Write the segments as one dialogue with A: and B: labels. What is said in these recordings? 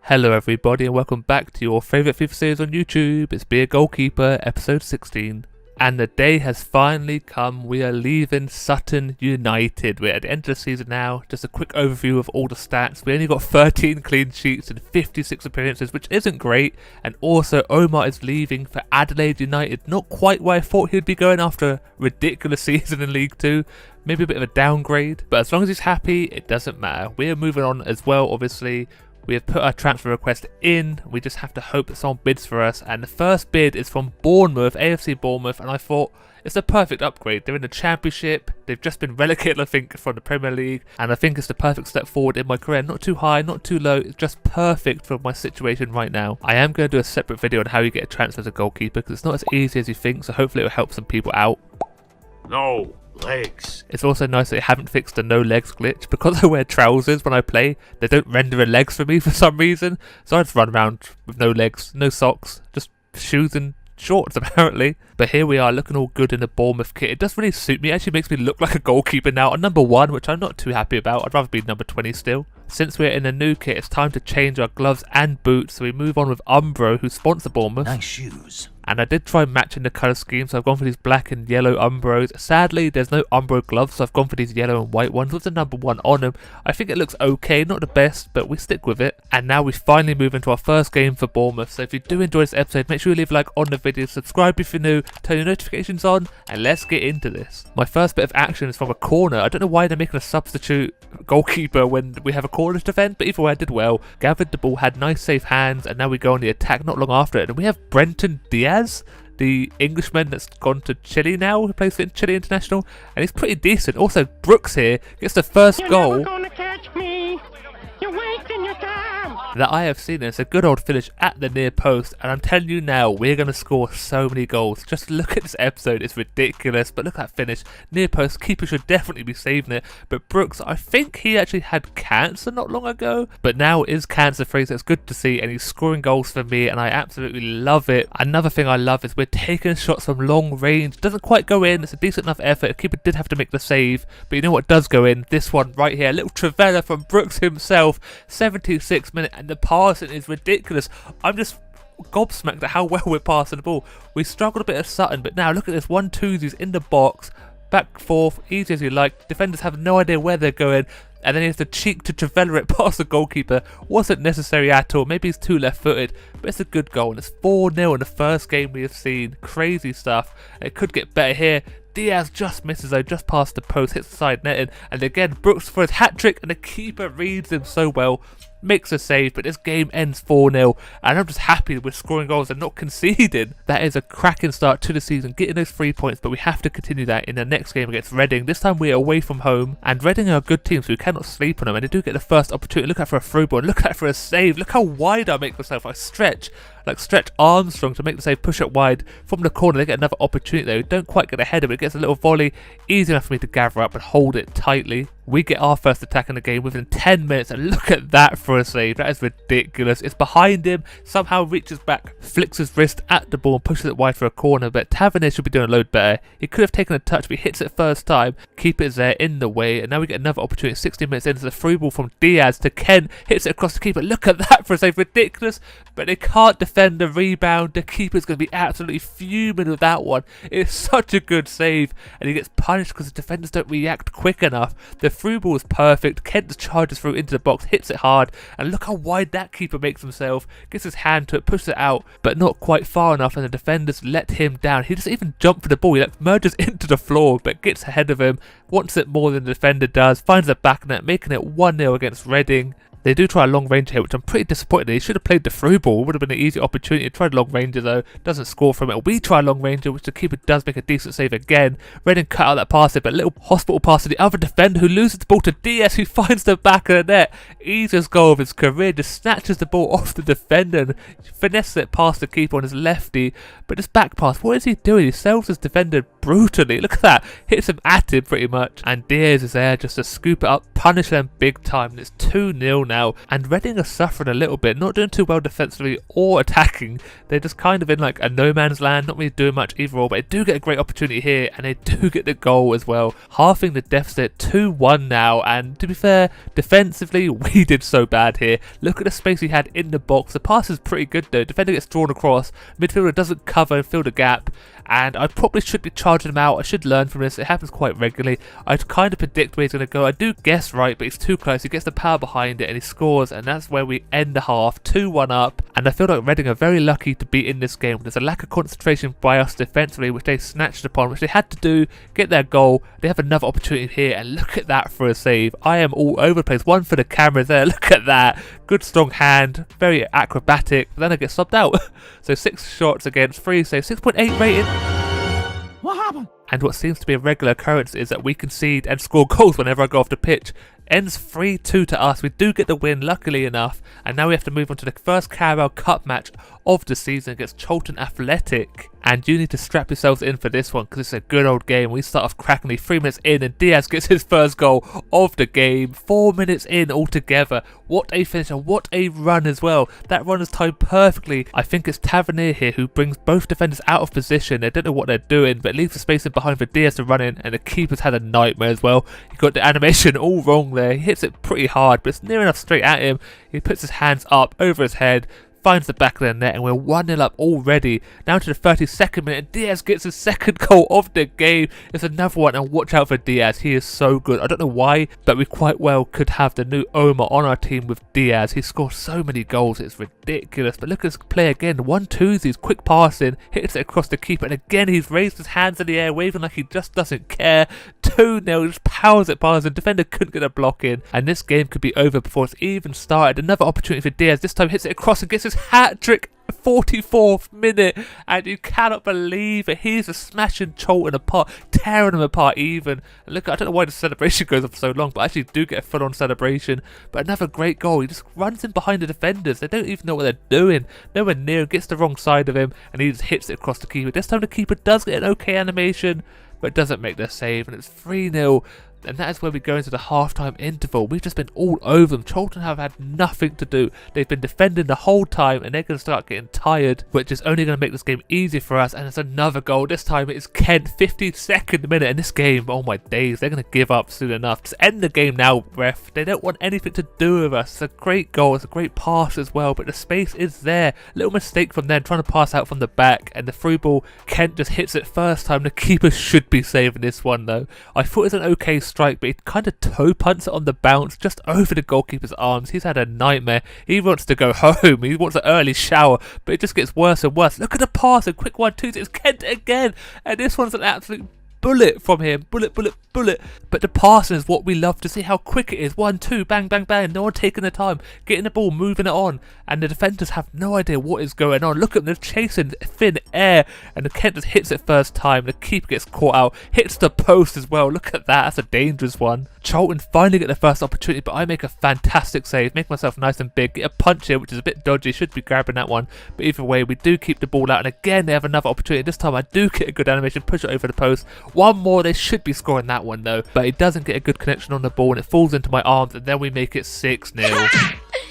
A: Hello everybody and welcome back to your favourite FIFA series on YouTube. It's Be a Goalkeeper, episode 16. And the day has finally come. We are leaving Sutton United. We're at the end of the season now. Just a quick overview of all the stats. We only got 13 clean sheets and 56 appearances, which isn't great. And also Omar is leaving for Adelaide United. Not quite where I thought he'd be going after a ridiculous season in League 2. Maybe a bit of a downgrade. But as long as he's happy, it doesn't matter. We're moving on as well, obviously. We have put our transfer request in, we just have to hope that someone bids for us, and the first bid is from Bournemouth, AFC Bournemouth, and I thought it's a perfect upgrade. They're in the Championship, they've just been relegated I think from the Premier League, and I think it's the perfect step forward in my career. Not too high, not too low, it's just perfect for my situation right now. I am going to do a separate video on how you get a transfer as a goalkeeper, because it's not as easy as you think, so hopefully it will help some people out.
B: No legs.
A: It's also nice that they haven't fixed the no legs glitch. Because I wear trousers when I play, they don't render in legs for me for some reason. So I just run around with no legs, no socks, just shoes and shorts apparently. But here we are looking all good in the Bournemouth kit. It does really suit me. It actually makes me look like a goalkeeper now. I'm number 1, which I'm not too happy about. I'd rather be number 20 still. Since we're in a new kit, it's time to change our gloves and boots. So we move on with Umbro, who sponsor Bournemouth.
B: Nice shoes.
A: And I did try matching the colour scheme, so I've gone for these black and yellow Umbros. Sadly, there's no Umbro gloves, so I've gone for these yellow and white ones with the number 1 on them. I think it looks okay, not the best, but we stick with it. And now we finally move into our first game for Bournemouth. So if you do enjoy this episode, make sure you leave a like on the video, subscribe if you're new, turn your notifications on, and let's get into this. My first bit of action is from a corner. I don't know why they're making a substitute goalkeeper when we have a corner to defend, but either way I did well. Gathered the ball, had nice safe hands, and now we go on the attack not long after it. And we have Brenton Diaz, the Englishman that's gone to Chile now, who plays for Chile International, and he's pretty decent. Also, Brooks here gets the first goal.
C: You're never gonna catch me. You're wasting your time.
A: That I have seen. It's a good old finish at the near post, and I'm telling you now, we're going to score so many goals. Just look at this episode, it's ridiculous, but look at that finish. Near post, keeper should definitely be saving it, but Brooks, I think he actually had cancer not long ago, but now is cancer-free, so it's good to see, and he's scoring goals for me, and I absolutely love it. Another thing I love is we're taking shots from long range. Doesn't quite go in, it's a decent enough effort. The keeper did have to make the save, but you know what does go in? This one right here, a little Trivela from Brooks himself, 76 minutes, and the passing is ridiculous. I'm just gobsmacked at how well we're passing the ball. We struggled a bit at Sutton, but now look at this, 1-2s in the box, back, forth, easy as you like. Defenders have no idea where they're going, and then he has the cheek to Trivela it past the goalkeeper. Wasn't necessary at all. Maybe he's too left-footed, but it's a good goal, and it's 4-0 in the first game we have seen. Crazy stuff. It could get better here. Diaz just misses though, just past the post, hits the side netting, and again Brooks for his hat-trick, and the keeper reads him so well, makes a save, but this game ends 4-0, and I'm just happy we're scoring goals and not conceding. That is a cracking start to the season, getting those 3 points, but we have to continue that in the next game against Reading. This time we're away from home, and Reading are a good team, so we cannot sleep on them, and they do get the first opportunity. Look out for a through ball, and look out for a save. Look how wide I make myself. I stretch Armstrong to make the save, push it wide from the corner. They get another opportunity though, don't quite get ahead of it, gets a little volley, easy enough for me to gather up and hold it tightly. We get our first attack in the game within 10 minutes, and look at that for a save. That is ridiculous. It's behind him, somehow reaches back, flicks his wrist at the ball and pushes it wide for a corner, but Tavernier should be doing a load better. He could have taken a touch, but he hits it first time. Keep it there in the way, and now we get another opportunity. 16 minutes into the free ball from Diaz to Ken, hits it across the keeper. Look at that for a save, ridiculous, but they can't defend the rebound. The keeper's going to be absolutely fuming with that one. It's such a good save, and he gets punished because the defenders don't react quick enough. The through ball is perfect. Kent charges through into the box, hits it hard, and look how wide that keeper makes himself. Gets his hand to it, pushes it out, but not quite far enough, and the defenders let him down. He doesn't even jump for the ball. He merges into the floor, but gets ahead of him, wants it more than the defender does, finds the back net, making it 1-0 against Reading. They do try a long range here, which I'm pretty disappointed in. He should have played the through ball. It would have been an easy opportunity. Tried long ranger though, doesn't score from it. We try long ranger, which the keeper does make a decent save again. Reading cut out that pass there, but a little hospital pass to the other defender who loses the ball to Diaz, who finds the back of the net. Easiest goal of his career, just snatches the ball off the defender and finesses it past the keeper on his lefty. But this back pass, what is he doing? He sells his defender brutally. Look at that. Hits him at him pretty much. And Diaz is there just to scoop it up, punish them big time. And it's 2-0 now. And Reading are suffering a little bit, not doing too well defensively or attacking. They're just kind of in like a no man's land, not really doing much either or, but they do get a great opportunity here and they do get the goal as well. Halving the deficit, 2-1 now. And to be fair, defensively we did so bad here. Look at the space he had in the box. The pass is pretty good though. Defender gets drawn across, midfielder doesn't cover and fill the gap, and I probably should be charging him out. I should learn from this. It happens quite regularly. I kind of predict where he's going to go. I do guess right, but he's too close. He gets the power behind it and he scores, and that's where we end the half, 2-1 up. And I feel like Reading are very lucky to be in this game. There's a lack of concentration by us defensively, which they snatched upon, which they had to do, get their goal. They have another opportunity here, and look at that for a save. I am all over the place. One for the cameras there. Look at that. Good strong hand, very acrobatic, but then I get subbed out. So 6 shots against 3 saves, 6.8 rating.
C: What happened?
A: And what seems to be a regular occurrence is that we concede and score goals whenever I go off the pitch. Ends 3-2 to us. We do get the win, luckily enough. And now we have to move on to the first Carabao Cup match of the season against Charlton Athletic. And you need to strap yourselves in for this one because it's a good old game. We start off crackingly 3 minutes in and Diaz gets his first goal of the game. 4 minutes in altogether. What a finish and what a run as well. That run is timed perfectly. I think it's Tavernier here who brings both defenders out of position. They don't know what they're doing, but leaves the space in behind for Diaz to run in, and the keeper's had a nightmare as well. He got the animation all wrong there. He hits it pretty hard, but it's near enough straight at him. He puts his hands up over his head, finds the back of the net, and we're 1-0 up already. Now to the 32nd minute, and Diaz gets his second goal of the game. It's another one, and watch out for Diaz. He is so good. I don't know why, but we quite well could have the new Omar on our team with Diaz. He scores so many goals, it's ridiculous. But look at this play again. 1-2s, quick passing, hits it across the keeper, and again he's raised his hands in the air, waving like he just doesn't care. 2-0, just powers it past. The defender couldn't get a block in, and this game could be over before it's even started. Another opportunity for Diaz. This time hits it across and gets his hat trick. 44th minute, and you cannot believe it. He's just smashing Charlton apart, tearing them apart even. And look, I don't know why the celebration goes on for so long, but I actually do get a full-on celebration. But another great goal. He just runs in behind the defenders. They don't even know what they're doing. Nowhere near, gets the wrong side of him, and he just hits it across the keeper. This time the keeper does get an okay animation, but doesn't make the save, and it's 3-0. And that is where we go into the half-time interval. We've just been all over them. Charlton have had nothing to do. They've been defending the whole time, and they're going to start getting tired, which is only going to make this game easier for us. And it's another goal. This time it is Kent, 52nd minute. And this game, oh my days, they're going to give up soon enough. Just end the game now, ref. They don't want anything to do with us. It's a great goal. It's a great pass as well, but the space is there. Little mistake from them, trying to pass out from the back, and the through ball, Kent just hits it first time. The keeper should be saving this one though. I thought it was an okay strike, but he kind of toe punts it on the bounce just over the goalkeeper's arms. He's had a nightmare. He wants to go home. He wants an early shower, but it just gets worse and worse. Look at the pass, a quick 1-2. It's Kent again, and this one's an absolute bullet from him. Bullet. But the passing is what we love to see, how quick it is. 1-2, bang, bang, bang. No one taking the time, getting the ball, moving it on, and the defenders have no idea what is going on. Look at them chasing thin air, and the Kent just hits it first time. The keeper gets caught out, hits the post as well. Look at that. That's a dangerous one. Charlton finally get the first opportunity, but I make a fantastic save, make myself nice and big, get a punch here, which is a bit dodgy, should be grabbing that one, but either way, we do keep the ball out, and again, they have another opportunity. This time, I do get a good animation, push it over the post. One more, they should be scoring that one though, but it doesn't get a good connection on the ball, and it falls into my arms, and then we make it 6-0.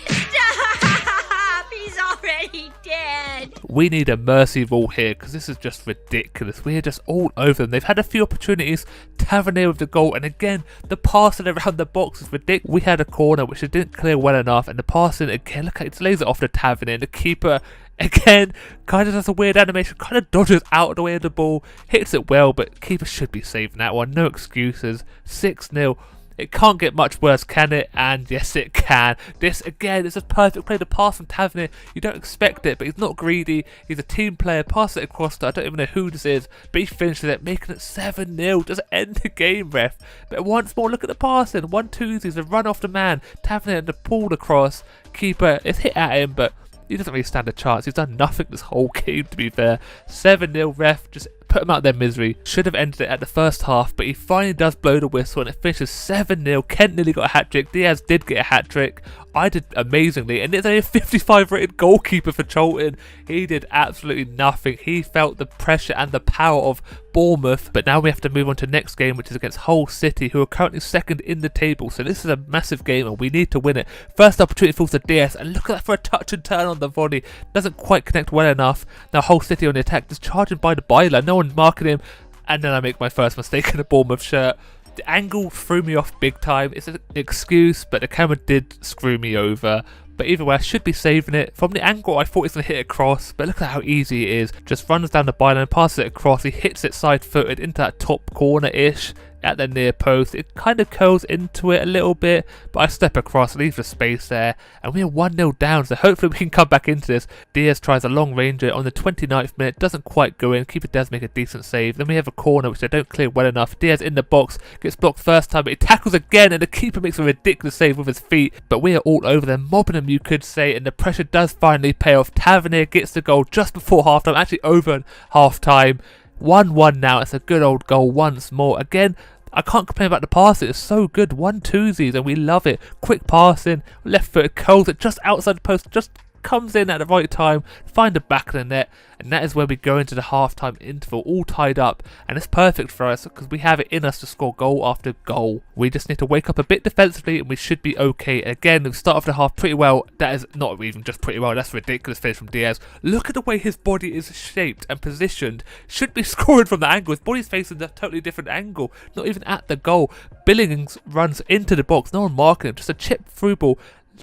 D: Stop! He's already dead.
A: We need a mercy rule here, because this is just ridiculous. We're just all over them. They've had a few opportunities. Tavernier with the goal, and again, the passing around the box is ridiculous. We had a corner which it didn't clear well enough, and the passing again, look, it lays it off the Tavernier. The keeper again kind of does a weird animation, kind of dodges out of the way of the ball, hits it well, but keeper should be saving that one. No excuses. 6-0. It can't get much worse, can it? And yes, it can. This, again, is a perfect play to pass from Tavernier. You don't expect it, but he's not greedy. He's a team player. Pass it across to, I don't even know who this is, but he finishes it, making it 7-0. Just end the game, ref. But once more, look at the passing. 1-2s, a run off the man. Tavernier and the pulled across. Keeper is hit at him, but he doesn't really stand a chance. He's done nothing this whole game, to be fair. 7-0, ref. Just put them out of their misery. Should have ended it at the first half, but he finally does blow the whistle and it finishes 7-0. Kent nearly got a hat-trick. Diaz did get a hat-trick. I did amazingly, and it's only a 55 rated goalkeeper for Charlton. He did absolutely nothing. He felt the pressure and the power of Bournemouth, but now we have to move on to the next game, which is against Hull City, who are currently second in the table. So this is a massive game and we need to win it. First opportunity falls to Diaz, and look at that for a touch and turn on the volley. Doesn't quite connect well enough. Now Hull City on the attack, just charging by the byline. No one's marking him, and then I make my first mistake in a Bournemouth shirt. The angle threw me off big time. It's an excuse, but the camera did screw me over. But either way, I should be saving it. From the angle, I thought he was going to hit it across, but look at how easy it is. Just runs down the byline, passes it across. He hits it side-footed into that top corner-ish at the near post. It kind of curls into it a little bit, but I step across, leave the space there, and we're 1-0 down, so hopefully we can come back into this. Diaz tries a long ranger on the 29th minute, doesn't quite go in. Keeper does make a decent save. Then we have a corner which they don't clear well enough. Diaz in the box, gets blocked first time, but he tackles again, and the keeper makes a ridiculous save with his feet. But we are all over them, mobbing them, you could say, and the pressure does finally pay off. Tavernier gets the goal just before half-time, actually over half-time. 1-1 now. It's a good old goal once more. Again, I can't complain about the passing. It's so good. 1-2s and we love it. Quick passing, left footed, curls it just outside the post, just comes in at the right time, find the back of the net, and that is where we go into the half-time interval, all tied up, and it's perfect for us because we have it in us to score goal after goal. We just need to wake up a bit defensively and we should be okay. Again, we start off the half pretty well. That is not even just pretty well, that's a ridiculous finish from Diaz. Look at the way his body is shaped and positioned. Should be scoring from the angle. His body's facing a totally different angle, not even at the goal. Billings runs into the box, no one marking him, just a chip through ball.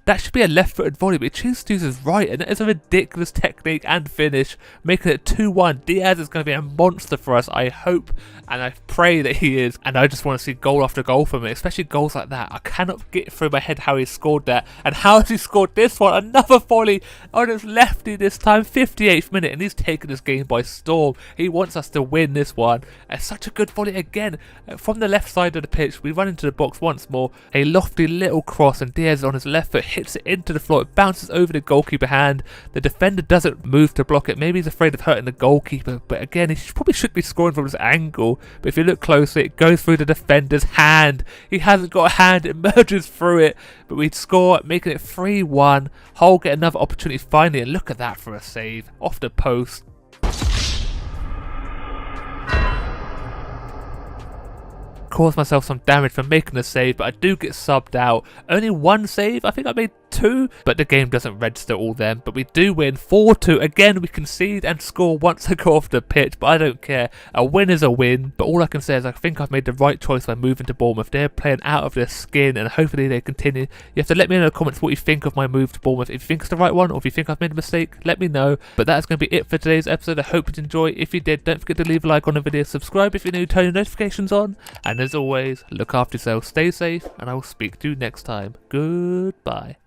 A: That should be a left-footed volley, but he chooses to use his right, and it is a ridiculous technique and finish, making it 2-1. Diaz is going to be a monster for us, I hope, and I pray that he is, and I just want to see goal after goal from him, especially goals like that. I cannot get through my head how he scored that, and how has he scored this one? Another volley on his lefty this time, 58th minute, and he's taken this game by storm. He wants us to win this one, and such a good volley again. From the left side of the pitch, we run into the box once more, a lofty little cross, and Diaz on his left foot hits it into the floor. It bounces over the goalkeeper hand. The defender doesn't move to block it. Maybe he's afraid of hurting the goalkeeper, but again, he probably should be scoring from this angle. But if you look closely, it goes through the defender's hand. He hasn't got a hand, it merges through it, but we'd score, making it 3-1. Hull get another opportunity finally, and look at that for a save off the post. Caused myself some damage for making a save, but I do get subbed out. Only one save, I think I made 2, but the game doesn't register all them. But we do win 4-2. Again, we concede and score once I go off the pitch, but I don't care. A win is a win, but all I can say is I think I've made the right choice by moving to Bournemouth. They're playing out of their skin, and hopefully they continue. You have to let me know in the comments what you think of my move to Bournemouth. If you think it's the right one, or if you think I've made a mistake, let me know. But that's going to be it for today's episode. I hope you enjoy. If you did, don't forget to leave a like on the video, subscribe if you're new, turn your notifications on, and as always, look after yourself, stay safe, and I will speak to you next time. Goodbye.